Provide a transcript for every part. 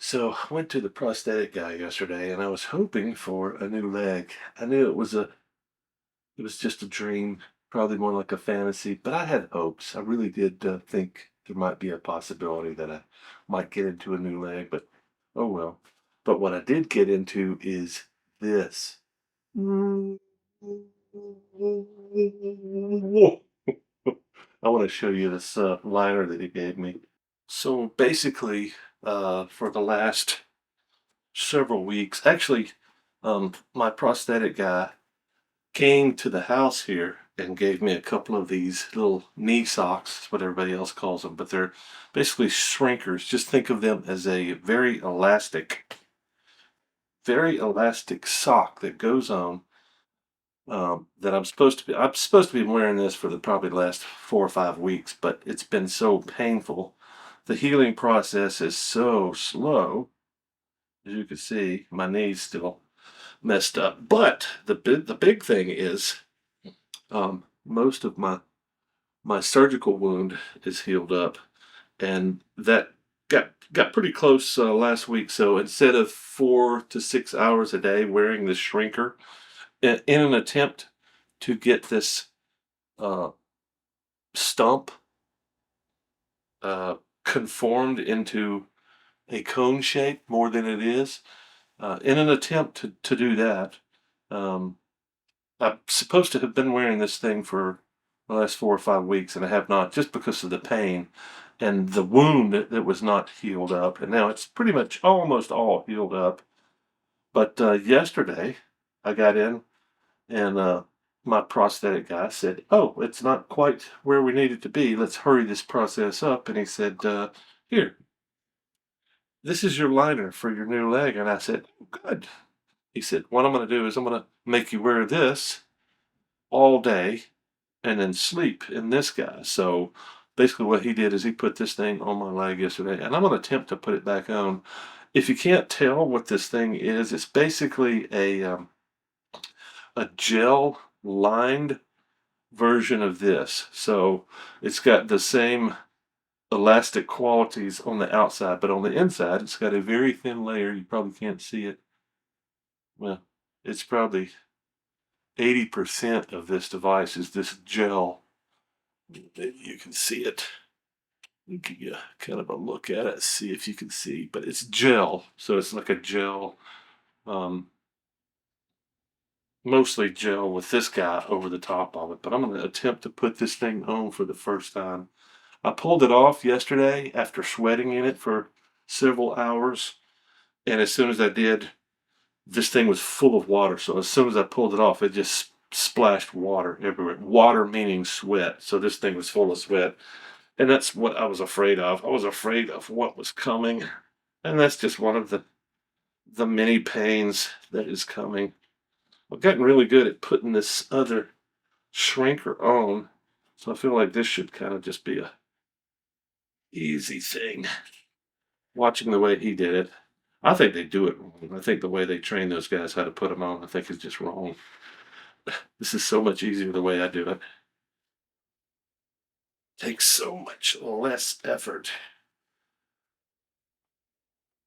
So I went to the prosthetic guy yesterday and I was hoping for a new leg. I knew it was just a dream, probably more like a fantasy, but I had hopes. I really did think there might be a possibility that I might get into a new leg, but oh well. But what I did get into is this. I want to show you this liner that he gave me. So basically, for the last several weeks. Actually, my prosthetic guy came to the house here and gave me a couple of these little knee socks, is what everybody else calls them, but they're basically shrinkers. Just think of them as a very elastic sock that goes on. That I'm supposed to be wearing this for the probably last 4 or 5 weeks, but it's been so painful. The healing process is so slow. As you can see, my knee's still messed up. But the big thing is, most of my surgical wound is healed up, and that got pretty close last week. So instead of 4 to 6 hours a day wearing this shrinker, in an attempt to get this uh, stump uh, conformed into a cone shape more than it is, in an attempt to do that, um, I'm supposed to have been wearing this thing for the last 4 or 5 weeks, and I have not, just because of the pain and the wound that was not healed up. And now it's pretty much almost all healed up. But yesterday, I got in, and my prosthetic guy said, "Oh, it's not quite where we need it to be. Let's hurry this process up." And he said, "Here, this is your liner for your new leg." And I said, "Oh, good." He said, "What I'm going to do is I'm going to make you wear this all day and then sleep in this guy." So basically what he did is he put this thing on my leg yesterday, and I'm going to attempt to put it back on. If you can't tell what this thing is, it's basically a gel lined version of this. So it's got the same elastic qualities on the outside, but on the inside it's got a very thin layer. You probably can't see it. Well, it's probably 80% of this device is this gel. Maybe you can see it. Give you kind of a look at it, see if you can see. But it's gel, so it's like a gel, um, mostly gel with this guy over the top of it. But I'm going to attempt to put this thing on for the first time. I pulled it off yesterday after sweating in it for several hours, and as soon as I did, this thing was full of water. So as soon as I pulled it off, it just splashed water everywhere. Water meaning sweat. So this thing was full of sweat. And that's what I was afraid of. I was afraid of what was coming. And that's just one of the many pains that is coming. I've gotten really good at putting this other shrinker on. So I feel like this should kind of just be a easy thing. Watching the way he did it, I think they do it wrong. I think the way they train those guys how to put them on, I think is just wrong. This is so much easier the way I do it. Takes so much less effort.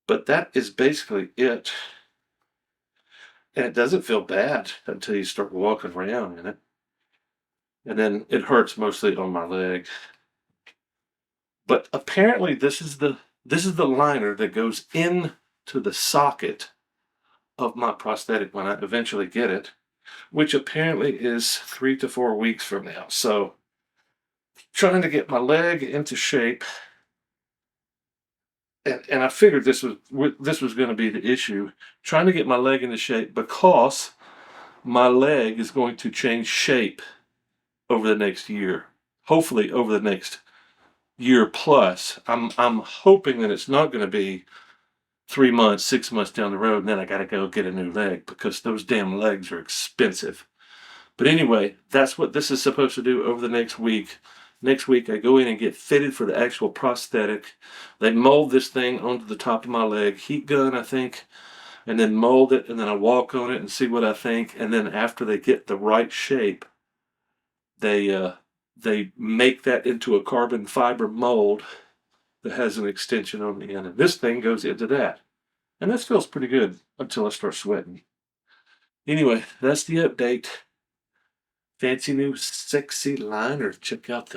But that is basically it. And it doesn't feel bad until you start walking around in it. And then it hurts mostly on my leg. But apparently this is the liner that goes into the socket of my prosthetic when I eventually get it, which apparently is 3 to 4 weeks from now. So trying to get my leg into shape, and I figured this was going to be the issue, trying to get my leg into shape because my leg is going to change shape over the next year. Hopefully over the next year plus. I'm hoping that it's not going to be 3 months, 6 months down the road, and then I got to go get a new leg because those damn legs are expensive. But anyway, that's what this is supposed to do over the next week. Next week, I go in and get fitted for the actual prosthetic. They mold this thing onto the top of my leg, heat gun, I think, and then mold it, and then I walk on it and see what I think. And then after they get the right shape, they make that into a carbon fiber mold that has an extension on the end. And this thing goes into that. And this feels pretty good until I start sweating. Anyway, that's the update. Fancy new sexy liner. Check out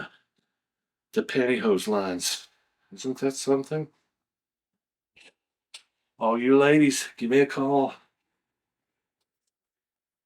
the pantyhose lines. Isn't that something? All you ladies, give me a call.